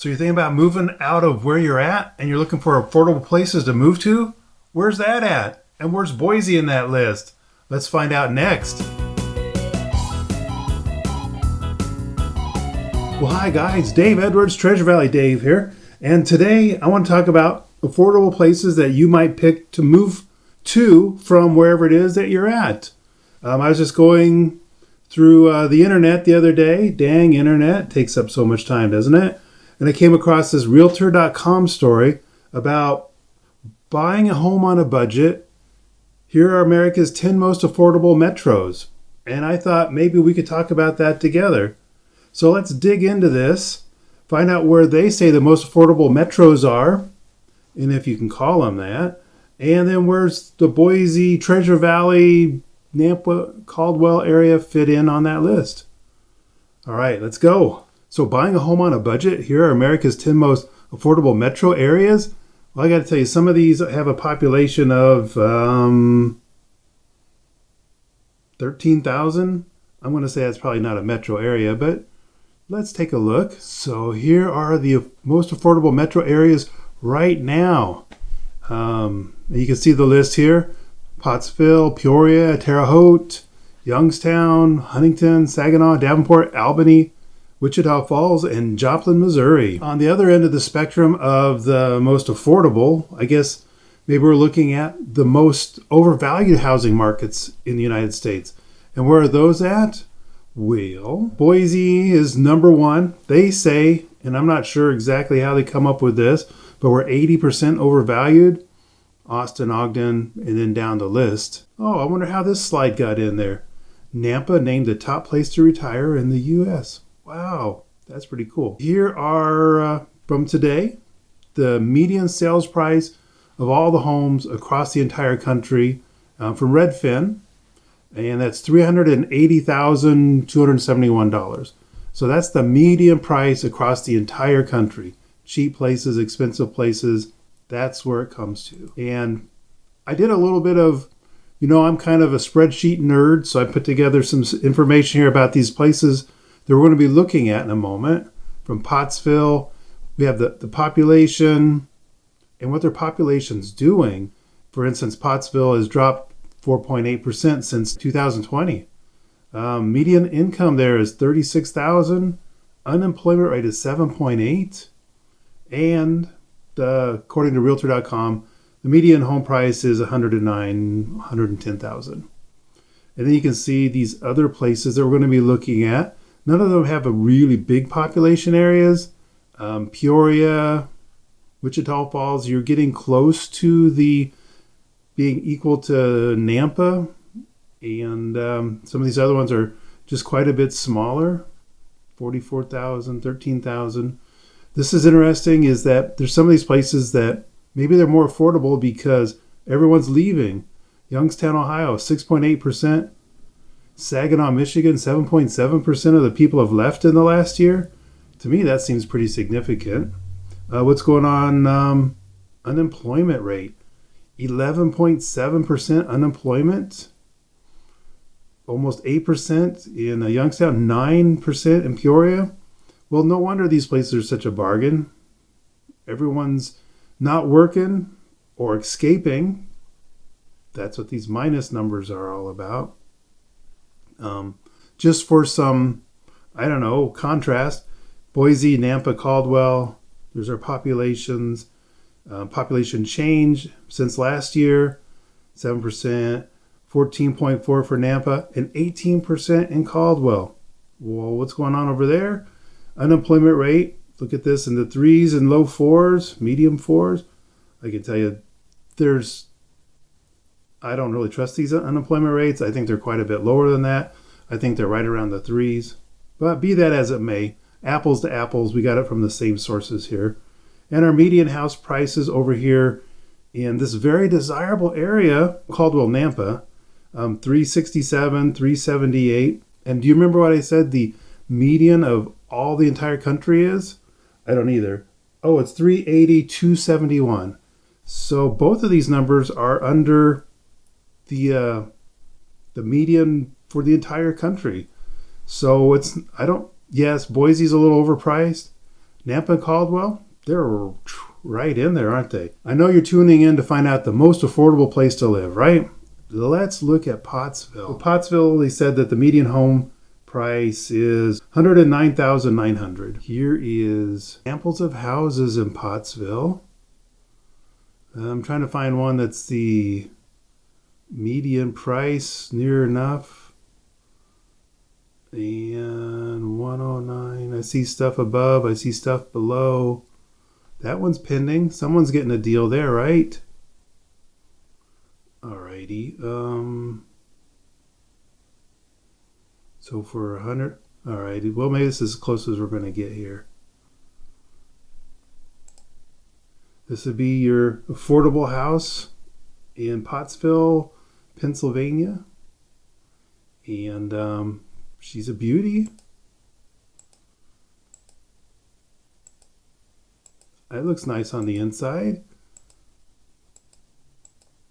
So you're thinking about moving out of where you're at and you're looking for affordable places to move to? Where's that at? And where's Boise in that list? Let's find out next. Well, hi guys, Dave Edwards, Treasure Valley Dave here. And today I want to talk about affordable places that you might pick to move to from wherever it is that you're at. I was just going through the internet the other day. Dang, internet takes up so much time, doesn't it? And I came across this Realtor.com story about buying a home on a budget. Here are America's 10 most affordable metros. And I thought maybe we could talk about that together. So let's dig into this, find out where they say the most affordable metros are, and if you can call them that. And then where's the Boise, Treasure Valley, Nampa, Caldwell area fit in on that list. All right, let's go. So buying a home on a budget, here are America's 10 most affordable metro areas. Well, I got to tell you, some of these have a population of 13,000. I'm going to say that's probably not a metro area, but let's take a look. So here are the most affordable metro areas right now. You can see the list here. Pottsville, Peoria, Terre Haute, Youngstown, Huntington, Saginaw, Davenport, Albany, Wichita Falls, and Joplin, Missouri. On the other end of the spectrum of the most affordable, I guess maybe we're looking at the most overvalued housing markets in the United States. And where are those at? Well, Boise is number one. They say, and I'm not sure exactly how they come up with this, but we're 80% overvalued. Austin, Ogden, and then down the list. Oh, I wonder how this slide got in there. Nampa named the top place to retire in the U.S. Wow, that's pretty cool. Here are, from today, the median sales price of all the homes across the entire country from Redfin, and that's $380,271. So that's the median price across the entire country. Cheap places, expensive places, that's where it comes to. And I did a little bit of, I'm kind of a spreadsheet nerd, so I put together some information here about these places that we're going to be looking at in a moment. From Pottsville, we have the population and what their population's doing. For instance, Pottsville has dropped 4.8% since 2020. Median income there is $36,000. Unemployment rate is 7.8. And according to Realtor.com, the median home price is $110,000. And then you can see these other places that we're going to be looking at. None of them have a really big population areas. Peoria, Wichita Falls, you're getting close to the being equal to Nampa. And some of these other ones are just quite a bit smaller. 44,000, 13,000. This is interesting is that there's some of these places that maybe they're more affordable because everyone's leaving. Youngstown, Ohio, 6.8%. Saginaw, Michigan, 7.7% of the people have left in the last year. To me, that seems pretty significant. What's going on? Unemployment rate, 11.7% unemployment. Almost 8% in Youngstown, 9% in Peoria. Well, no wonder these places are such a bargain. Everyone's not working or escaping. That's what these minus numbers are all about. Just for some, contrast, Boise, Nampa, Caldwell, there's our populations. Population change since last year, 7%, 14.4 for Nampa, and 18% in Caldwell. Well, what's going on over there? Unemployment rate, look at this in the 3s and low 4s, medium 4s. I can tell you I don't really trust these unemployment rates. I think they're quite a bit lower than that. I think they're right around the 3s. But be that as it may, apples to apples, we got it from the same sources here. And our median house prices over here in this very desirable area, Caldwell, Nampa, 367, 378. And do you remember what I said the median of all the entire country is? I don't either. Oh, it's 380, 271. So both of these numbers are under the median for the entire country. So yes, Boise's a little overpriced. Nampa and Caldwell, they're right in there, aren't they? I know you're tuning in to find out the most affordable place to live, right? Let's look at Pottsville. So Pottsville, they said that the median home price is $109,900. Here is samples of houses in Pottsville. I'm trying to find one that's the median price near enough. And 109. I see stuff above. I see stuff below. That one's pending. Someone's getting a deal there, right? Alrighty. So for 100. Alrighty. Well, maybe this is as close as we're going to get here. This would be your affordable house in Pottsville, Pennsylvania. And she's a beauty. It looks nice on the inside.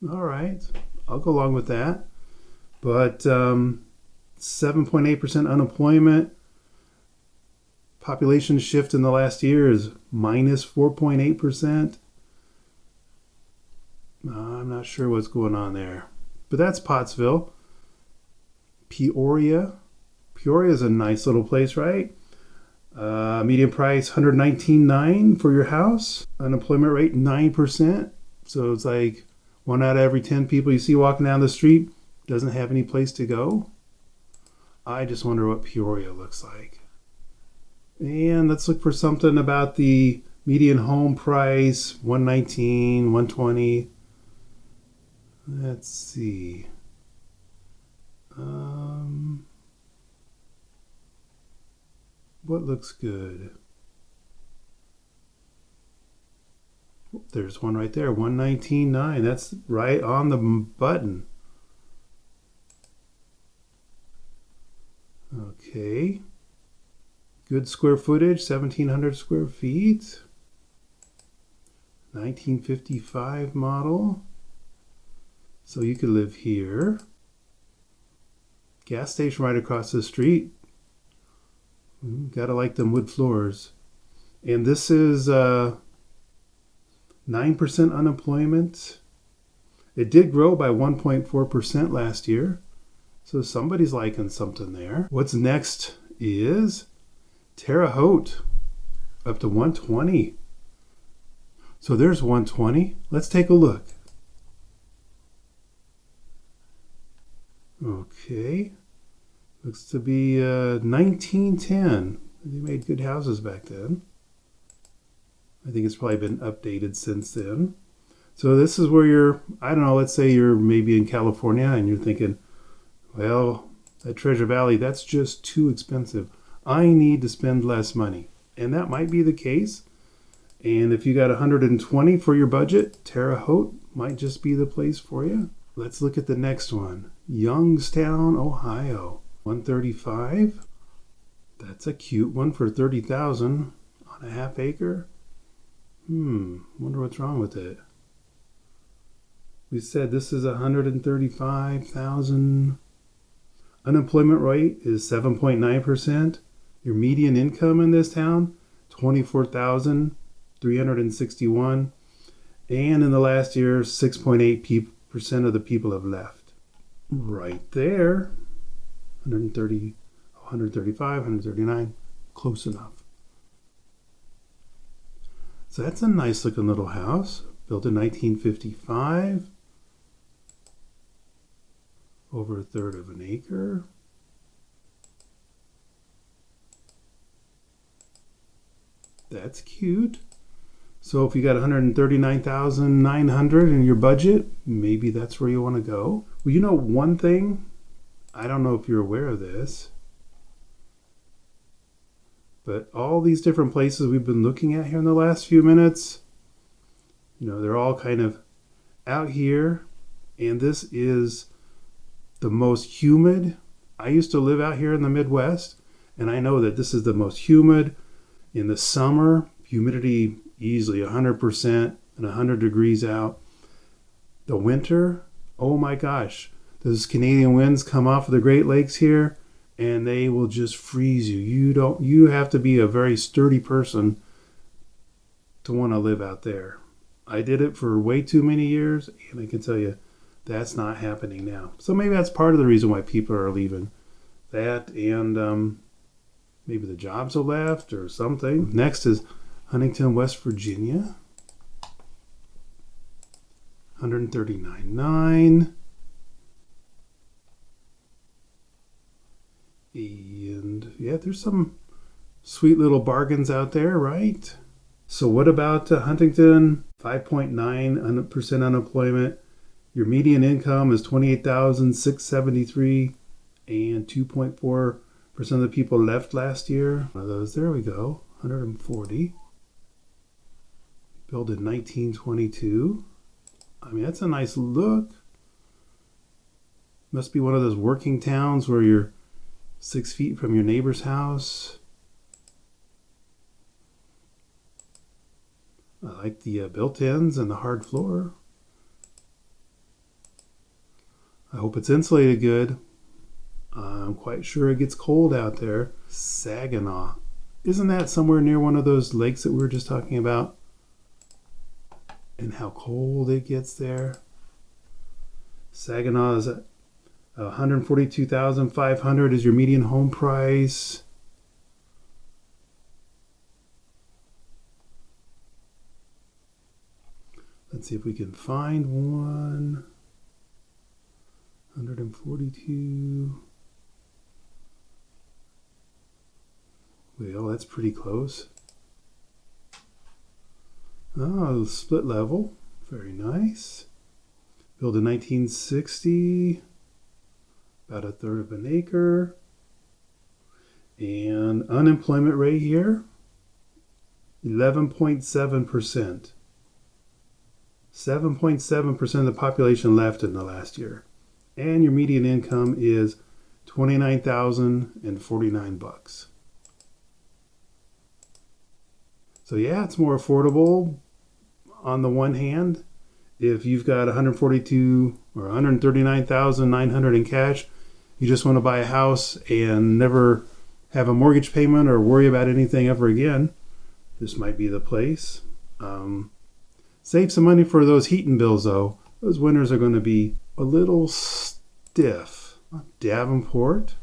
All right. I'll go along with that. But 7.8% unemployment. Population shift in the last year is minus 4.8%. I'm not sure what's going on there. But that's Pottsville. Peoria. Peoria is a nice little place, right? Median price $119,900 for your house. Unemployment rate 9%. So it's like 1 out of every 10 people you see walking down the street doesn't have any place to go. I just wonder what Peoria looks like. And let's look for something about the median home price. $119,000, $120,000. Let's see. What looks good? There's one right there, $119,900. That's right on the button. Okay. Good square footage, 1,700 square feet. 1955 model. So you could live here. Gas station right across the street. Gotta like them wood floors. And this is 9% unemployment. It did grow by 1.4% last year. So somebody's liking something there. What's next is Terre Haute, up to 120. So there's 120. Let's take a look. Okay. Looks to be 1910. They made good houses back then. I think it's probably been updated since then. So this is where you're, I don't know, let's say you're maybe in California and you're thinking, well, that Treasure Valley, that's just too expensive. I need to spend less money. And that might be the case. And if you got 120 for your budget, Terre Haute might just be the place for you. Let's look at the next one. Youngstown, Ohio. 135. That's a cute one for $30,000 on a half acre. Wonder what's wrong with it. We said this is 135,000. Unemployment rate is 7.9%. Your median income in this town, 24,361. And in the last year, 6.8% of the people have left. Right there. 130, 135, 139. Close enough. So that's a nice looking little house. Built in 1955. Over a third of an acre. That's cute. So if you got 139,900 in your budget, maybe that's where you want to go. Well, you know one thing, I don't know if you're aware of this, but all these different places we've been looking at here in the last few minutes, they're all kind of out here, and this is the most humid. I used to live out here in the Midwest, and I know that this is the most humid. In the summer, humidity easily 100% and 100 degrees out. The winter, oh my gosh, those Canadian winds come off of the Great Lakes here, and they will just freeze you. You have to be a very sturdy person to want to live out there. I did it for way too many years, and I can tell you that's not happening now. So maybe that's part of the reason why people are leaving. That and maybe the jobs are left or something. Next is Huntington, West Virginia. 139.9. And yeah, there's some sweet little bargains out there, right? So what about Huntington? 5.9% unemployment. Your median income is $28,673, and 2.4% of the people left last year. One of those, there we go, 140. Built in 1922. I mean, that's a nice look. Must be one of those working towns where you're 6 feet from your neighbor's house. I like the built-ins and the hard floor. I hope it's insulated good. I'm quite sure it gets cold out there. Saginaw. Isn't that somewhere near one of those lakes that we were just talking about? And how cold it gets there. Saginaw is at $142,500 is your median home price. Let's see if we can find one. 142. Well, that's pretty close. Oh, split level. Very nice. Built in 1960. About a third of an acre. And unemployment rate here, 11.7%. 7.7% of the population left in the last year. And your median income is $29,049. So yeah, it's more affordable on the one hand. If you've got 142 or 139,900 in cash, you just want to buy a house and never have a mortgage payment or worry about anything ever again, this might be the place. Save some money for those heating bills though. Those winters are going to be a little stiff. Davenport,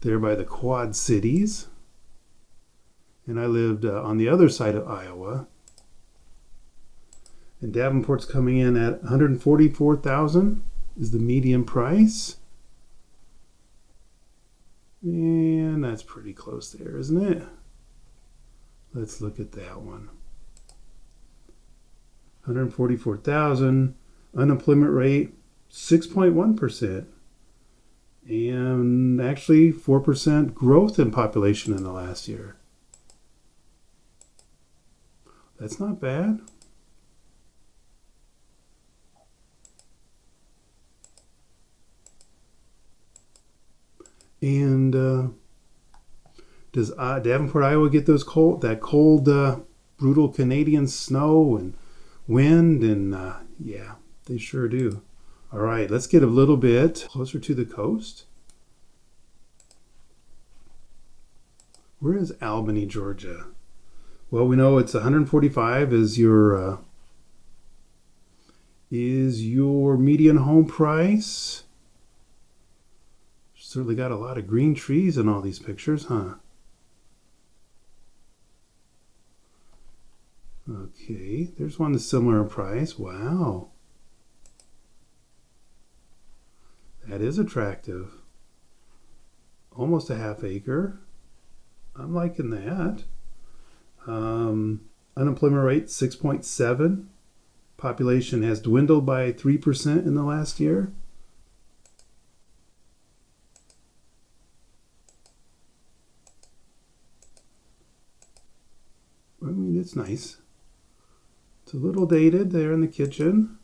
there by the Quad Cities. And I lived on the other side of Iowa. And Davenport's coming in at $144,000 is the median price. And that's pretty close there, isn't it? Let's look at that one. 144,000, unemployment rate 6.1%. And actually 4% growth in population in the last year. That's not bad. And does Davenport, Iowa get those that cold, brutal Canadian snow and wind? And yeah, they sure do. All right, let's get a little bit closer to the coast. Where is Albany, Georgia? Well, we know it's 145 is your median home price. Certainly got a lot of green trees in all these pictures, huh? Okay, there's one that's similar in price. Wow. That is attractive. Almost a half acre. I'm liking that. Unemployment rate 6.7. Population has dwindled by 3% in the last year. I mean, it's nice. It's a little dated there in the kitchen.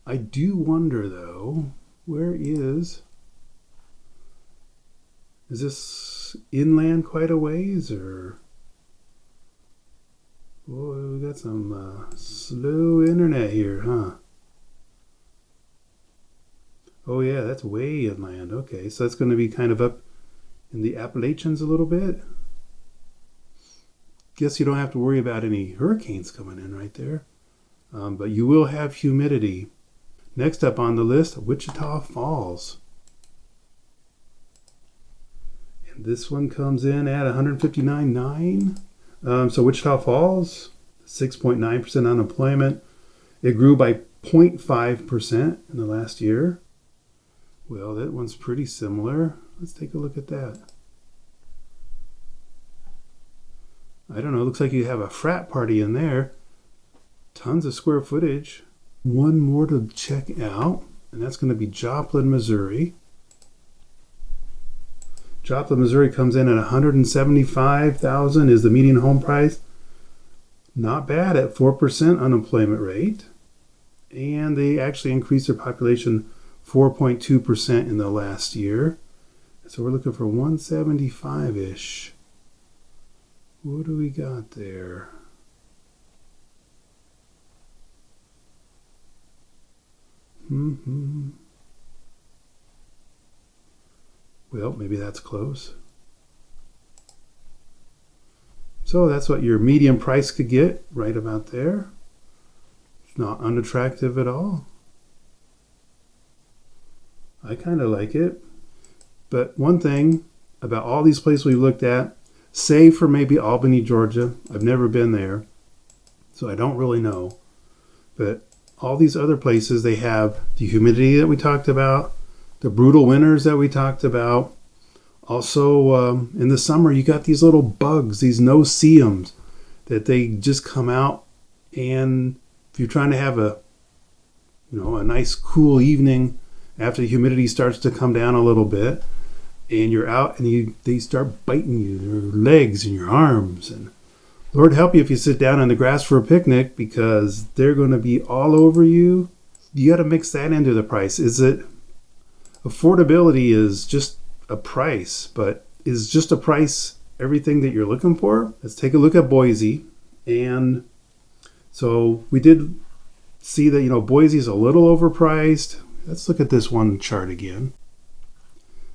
I do wonder, though, where is this inland quite a ways, or... Oh, we got some slow internet here, huh? Oh, yeah, that's way inland. Okay, so that's going to be kind of up in the Appalachians a little bit. guess you don't have to worry about any hurricanes coming in right there. But you will have humidity. Next up on the list, Wichita Falls. And this one comes in at 159.9. So Wichita Falls, 6.9% unemployment. It grew by 0.5% in the last year. Well, that one's pretty similar. Let's take a look at that. I don't know, looks like you have a frat party in there. Tons of square footage. One more to check out, and that's going to be Joplin, Missouri. Joplin, Missouri comes in at $175,000 is the median home price. Not bad at 4% unemployment rate. And they actually increased their population 4.2% in the last year. So we're looking for 175-ish. What do we got there? Well, maybe that's close. So that's what your median price could get, right about there. It's not unattractive at all. I kind of like it. But one thing about all these places we looked at, save for maybe Albany, Georgia. I've never been there, so I don't really know. But all these other places, they have the humidity that we talked about, the brutal winters that we talked about. Also, in the summer, you got these little bugs, these no-see-ums, that they just come out. And if you're trying to have a nice cool evening after the humidity starts to come down a little bit, and you're out and they start biting you, your legs and your arms. And Lord help you if you sit down on the grass for a picnic, because they're going to be all over you. You got to mix that into the price. Affordability is just a price, but is just a price everything that you're looking for? Let's take a look at Boise. And so we did see that, Boise is a little overpriced. Let's look at this one chart again.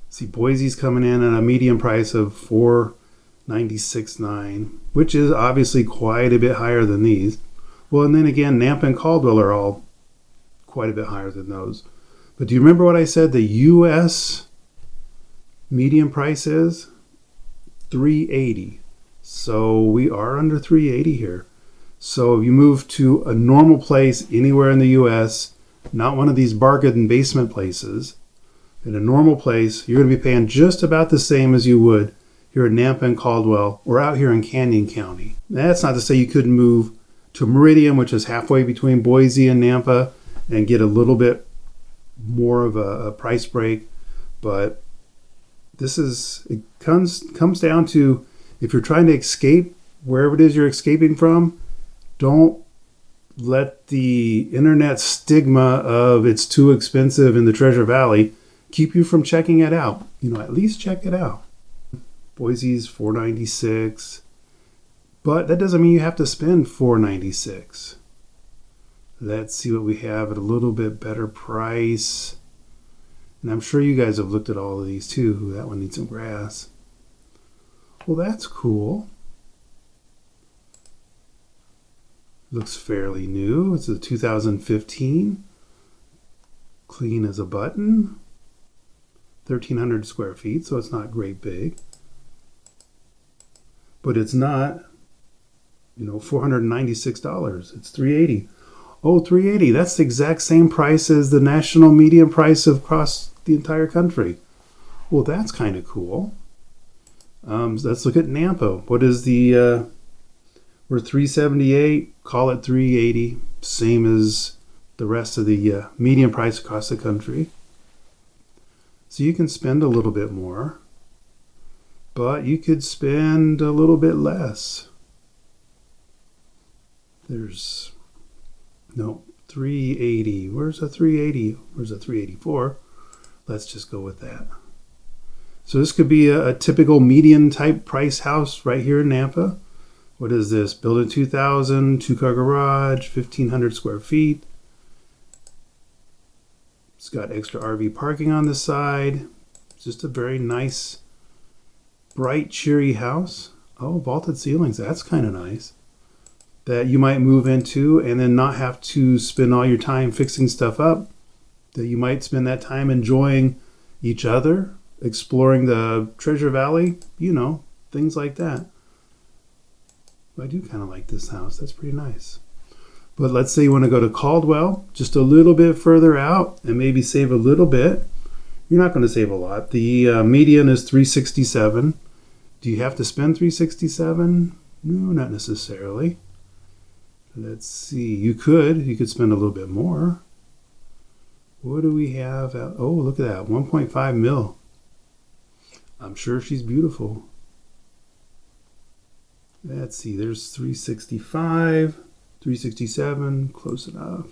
See, Boise's coming in at a median price of $496.9, which is obviously quite a bit higher than these. Well, and then again, Nampa and Caldwell are all quite a bit higher than those. But do you remember what I said the U.S. median price is? $380. So we are under $380 here. So if you move to a normal place anywhere in the U.S., not one of these bargain basement places, in a normal place, you're going to be paying just about the same as you would here in Nampa and Caldwell or out here in Canyon County. That's not to say you couldn't move to Meridian, which is halfway between Boise and Nampa, and get a little bit more of a price break. But it comes down to, if you're trying to escape wherever it is you're escaping from, don't let the internet stigma of it's too expensive in the Treasure Valley keep you from checking it out. At least check it out. Boise's $496, but that doesn't mean you have to spend $496. Let's see what we have at a little bit better price. And I'm sure you guys have looked at all of these too. That one needs some grass. Well, that's cool. Looks fairly new. It's a 2015. Clean as a button. 1,300 square feet, so it's not great big. But it's not, $496. It's $380. Oh, $380. That's the exact same price as the national median price across the entire country. Well, that's kind of cool. Let's look at Nampa. What is we're $378. Call it $380. Same as the rest of the median price across the country. So you can spend a little bit more, but you could spend a little bit less. There's no 380. Where's a 380? Where's a 384? Let's just go with that. So this could be a typical median type price house right here in Nampa. What is this? Built in 2000, 2-car garage, 1,500 square feet. It's got extra RV parking on the side. It's just a very nice, bright, cheery house. Oh, vaulted ceilings. That's kind of nice. That you might move into and then not have to spend all your time fixing stuff up. That you might spend that time enjoying each other, exploring the Treasure Valley, things like that. I do kind of like this house. That's pretty nice. But let's say you want to go to Caldwell, just a little bit further out, and maybe save a little bit. You're not going to save a lot. The median is $367. Do you have to spend $367? No, not necessarily. Let's see. You could spend a little bit more. What do we have? Oh, look at that. 1.5 mil. I'm sure she's beautiful. Let's see. There's 365, 367. Close enough.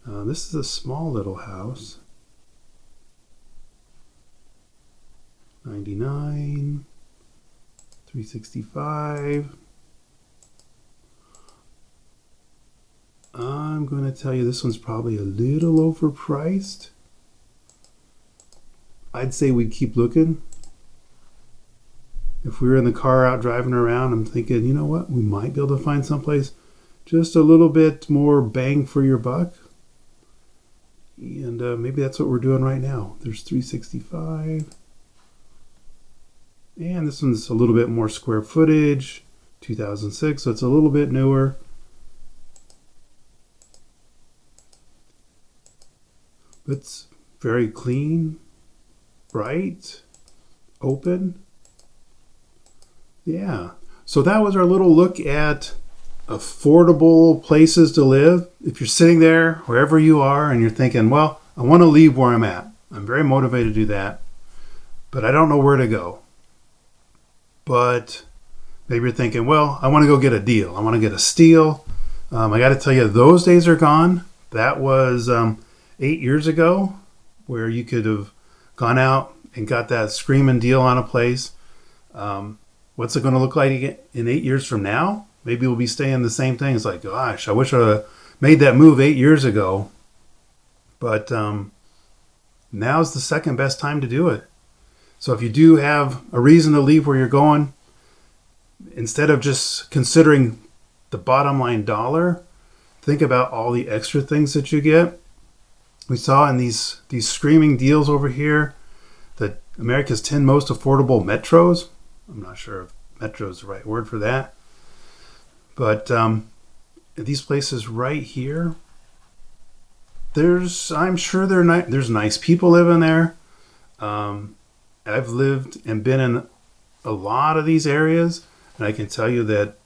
This is a small little house. 99, 365. I'm going to tell you this one's probably a little overpriced. I'd say we'd keep looking. If we were in the car out driving around, I'm thinking, you know what? We might be able to find someplace just a little bit more bang for your buck. And maybe that's what we're doing right now. There's 365. And this one's a little bit more square footage, 2006, so it's a little bit newer. It's very clean, bright, open. Yeah. So that was our little look at affordable places to live. If you're sitting there, wherever you are, and you're thinking, well, I want to leave where I'm at. I'm very motivated to do that, but I don't know where to go. But maybe you're thinking, well, I want to go get a deal. I want to get a steal. I got to tell you, those days are gone. That was 8 years ago, where you could have gone out and got that screaming deal on a place. What's it going to look like in 8 years from now? Maybe we'll be saying the same thing. It's like, gosh, I wish I made that move 8 years ago. But now's the second best time to do it. So if you do have a reason to leave where you're going, instead of just considering the bottom line dollar, think about all the extra things that you get. We saw in these screaming deals over here that America's 10 most affordable metros. I'm not sure if metro is the right word for that. But these places right here, I'm sure there's nice people living there. I've lived and been in a lot of these areas, and I can tell you that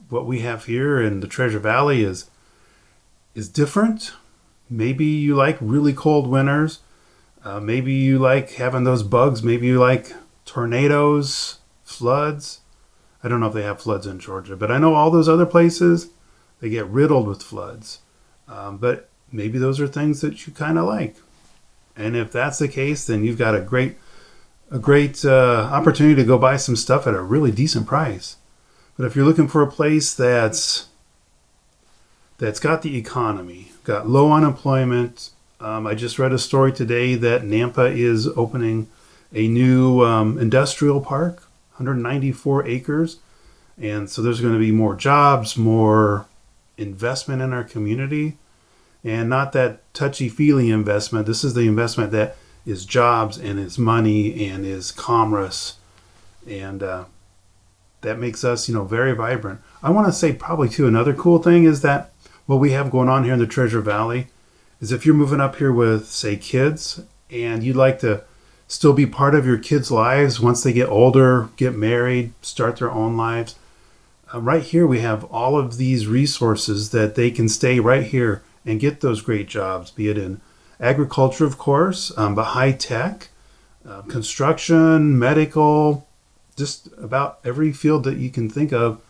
what we have here in the Treasure Valley is different. Maybe you like really cold winters. Maybe you like having those bugs. Maybe you like tornadoes, floods. I don't know if they have floods in Georgia, but I know all those other places, they get riddled with floods. But maybe those are things that you kind of like. And if that's the case, then you've got a great opportunity to go buy some stuff at a really decent price. But if you're looking for a place that's got the economy, got low unemployment, I just read a story today that Nampa is opening a new industrial park, 194 acres. And so there's going to be more jobs, more investment in our community, and not that touchy-feely investment. This is the investment that is jobs and is money and is commerce. And that makes us, very vibrant. I want to say probably too, another cool thing is that what we have going on here in the Treasure Valley is if you're moving up here with, say, kids, and you'd like to still be part of your kids' lives once they get older, get married, start their own lives. Right here we have all of these resources that they can stay right here and get those great jobs, be it in agriculture, of course, but high tech, construction, medical, just about every field that you can think of.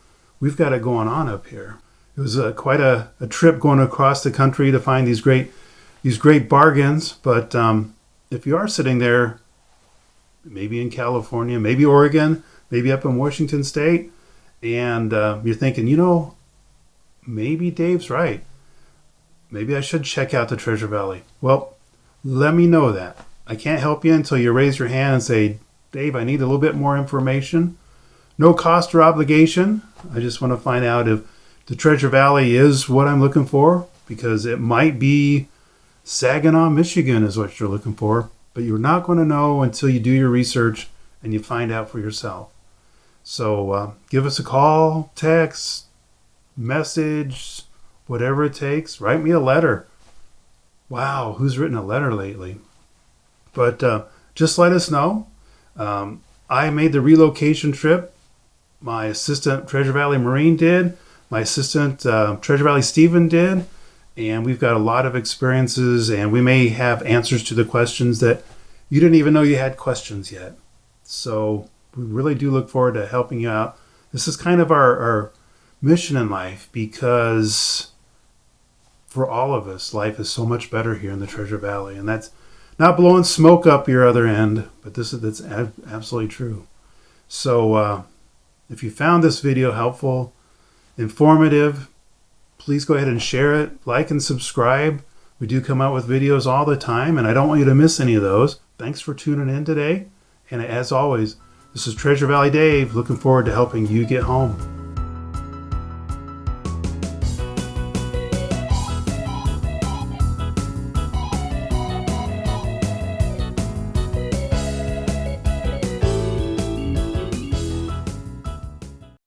We've got it going on up here. It was quite a trip going across the country to find these great bargains. But if you are sitting there, maybe in California, maybe Oregon, maybe up in Washington State, and you're thinking, maybe Dave's right. Maybe I should check out the Treasure Valley. Well, let me know that. I can't help you until you raise your hand and say, Dave, I need a little bit more information. no cost or obligation. I just want to find out if the Treasure Valley is what I'm looking for, because it might be Saginaw, Michigan is what you're looking for, but you're not going to know until you do your research and you find out for yourself. So give us a call, text, message, whatever it takes. Write me a letter. Wow, who's written a letter lately? But just let us know. I made the relocation trip. My assistant, Treasure Valley Marine, did. My assistant, Treasure Valley Stephen, did. And we've got a lot of experiences, and we may have answers to the questions that you didn't even know you had questions yet. So we really do look forward to helping you out. This is kind of our mission in life, because for all of us, life is so much better here in the Treasure Valley. And that's not blowing smoke up your other end, but that's absolutely true. So if you found this video helpful, informative, please go ahead and share it, like and subscribe. We do come out with videos all the time, and I don't want you to miss any of those. Thanks for tuning in today. And as always, this is Treasure Valley Dave, looking forward to helping you get home.